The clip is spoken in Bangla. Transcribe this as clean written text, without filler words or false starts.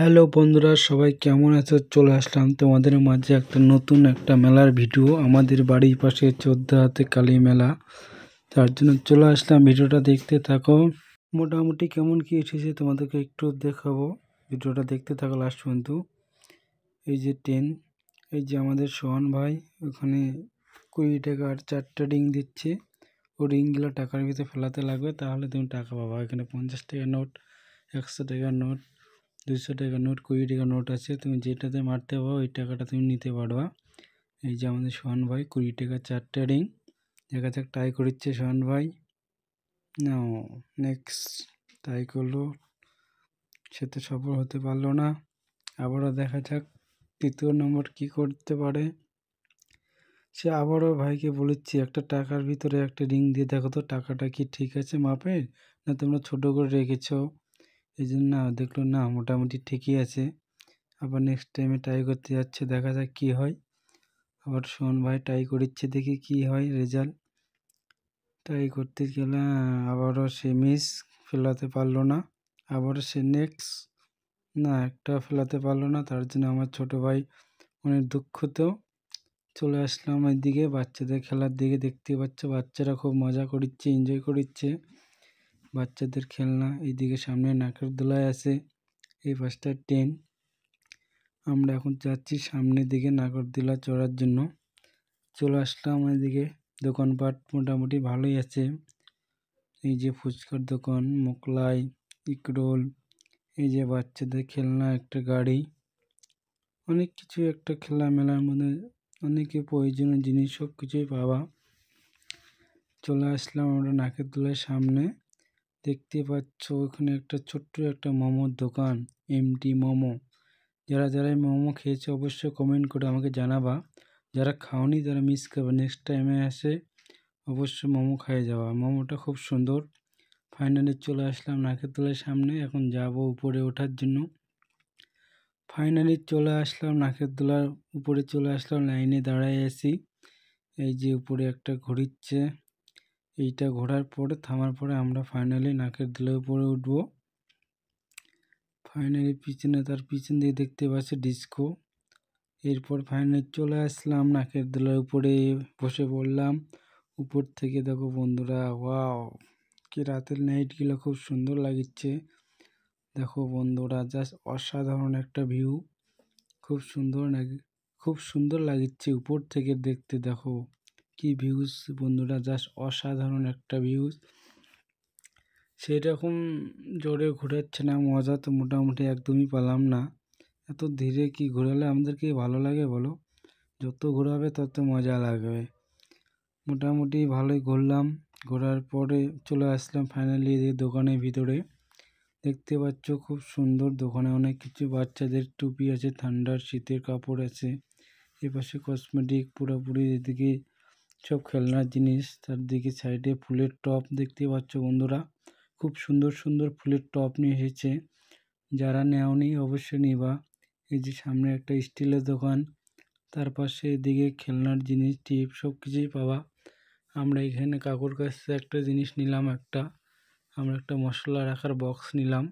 হ্যালো বন্ধুরা, সবাই কেমন আছো? চলে আসলাম তোমাদের মাঝে নতুন একটা মেলার ভিডিও। আমাদের বাড়ির পাশে চোদ্দাতে কালী মেলা, তার জন্য চলে আসলাম। ভিডিওটা দেখতে থাকো। মোটামুটি কেমন কি এসেছে তোমাদেরকে একটু দেখাবো। ভিডিওটা দেখতে থাকো লাস্ট পর্যন্ত। এই যে ট্রেন, এই যে আমাদের সোহান ভাই ওখানে 20 টাকার 4টা রিং দিচ্ছে। ও রিংগুলো টাকার ভিতরে ফেলাতে লাগবে, তাহলে তুমি টাকা পাবা। এখানে 50 টাকার নোট, 100 টাকার নোট, 200 টাকার নোট, 20 টাকার নোট আছে। তুমি যেটাতে মারতে পারো ওই টাকাটা তুমি নিতে পারবা। এই যে আমাদের সোহান ভাই 20 টাকা 4টা রিং দেখা যাক ট্রাই করছে সোহান ভাই। নাও নেক্সট ট্রাই করলো, সে তো সফল হতে পারলো না। আবারও দেখা যাক তৃতীয় নম্বর কি করতে পারে। সে আবারও ভাইকে বলেছি একটা টাকার ভিতরে একটা রিং দিয়ে দেখো তো টাকাটা কি ঠিক আছে মাপের, না তোমরা ছোট করে রেখেছো। এই জন্য না দেখলো, না মোটামুটি ঠিকই আছে। আবার নেক্সট টাইমে ট্রাই করতে যাচ্ছে, দেখা যাক কী হয়। আবার সোহন ভাই ট্রাই করছে, দেখি কি হয় রেজাল্ট। ট্রাই করতে গেলে আবারও সে মিস, ফেলাতে পারলো না। আবারও সে নেক্সট, না একটা ফেলাতে পারলো না। তার জন্য আমার ছোট ভাই অনেক দুঃখিত। চলে আসলাম এদিকে বাচ্চাদের খেলার দিকে। দেখতে পাচ্ছ বাচ্চারা খুব মজা করছে, এনজয় করছে বাচ্চাদের খেলনা। এইদিকে সামনে নাকের দোলায় আছে, এই পাশটা ট্রেন। আমরা এখন যাচ্ছি সামনের দিকে নাগরদোলা চড়ার জন্য। চলে আসলাম এদিকে। দোকানপাট মোটামুটি ভালোই আছে। এই যে ফুচকার দোকান, মোগলাই, এগরোল, এই যে বাচ্চাদের খেলনা একটা গাড়ি, অনেক কিছু একটা খেলা মেলার মধ্যে অনেকে প্রয়োজনীয় জিনিস সব কিছুই পাওয়া। চলে আসলাম আমরা নাকের দোলার সামনে। দেখতে পাচ্ছ ওখানে একটা ছোট্ট একটা মোমোর দোকান, এমটি মোমো। যারা যারা মোমো খেয়েছে অবশ্যই কমেন্ট করে আমাকে জানাবা। যারা খাওনি তারা মিস করবে, নেক্সট টাইমে এসে অবশ্যই মোমো খেয়ে যাওয়া। মোমোটা খুব সুন্দর। ফাইনালি চলে আসলাম নাকের তলার সামনে, এখন যাব উপরে ওঠার জন্য। ফাইনালি চলে আসলাম নাকের তলার উপরে, চলে আসলাম, লাইনে দাঁড়ায় আছি। এই যে উপরে একটা ঘুরিচ্ছে, এইটা ঘোরার পরে থামার পরে আমরা ফাইনালি নাকের দোলার উপরে উঠবো। ফাইনালি পিছনে, তার পিছন দিয়ে দেখতে পাচ্ছি ডিস্কো। এরপর ফাইনালি চলে আসলাম নাকের দোলার উপরে, বসে পড়লাম। উপর থেকে দেখো বন্ধুরা, ওয়াও কি রাতের নাইটগুলো খুব সুন্দর লাগছে। দেখো বন্ধুরা, জাস্ট অসাধারণ একটা ভিউ, খুব সুন্দর খুব সুন্দর লাগছে উপর থেকে দেখতে। দেখো কি ভিউজ বন্ধুরা, জাস্ট অসাধারণ একটা ভিউজ। সেরকম জোরে ঘোরাচ্ছে না, মজা তো মোটামুটি একদমই পেলাম না। এত ধীরে কি ঘোরালে আমাদেরকে ভালো লাগে বলো? যত ঘোরাবে তত মজা লাগবে। মোটামুটি ভালোই ঘুরলাম। ঘোরার পরে চলে আসলাম ফাইনালি দোকানের ভিতরে। দেখতে পাচ্ছ খুব সুন্দর দোকানে অনেক কিছু, বাচ্চাদের টুপি আছে, ঠান্ডার শীতের কাপড় আছে। এপাশে কসমেটিক পুরোপুরি, এদিকে সব খেলনার জিনিস, তার দিকে সাইডে ফুলের টপ দেখতে পাচ্ছ বন্ধুরা। খুব সুন্দর সুন্দর ফুলের টপ নিয়ে এসেছে, যারা নেওনি অবশ্যই নিবা। এই যে সামনে একটা স্টিলের দোকান, তার পাশে এদিকে খেলনার জিনিস, টিপ সব কিছুই পাওয়া। আমরা এখানে কাকুর কাছে একটা জিনিস নিলাম, আমরা একটা মশলা রাখার বক্স নিলাম।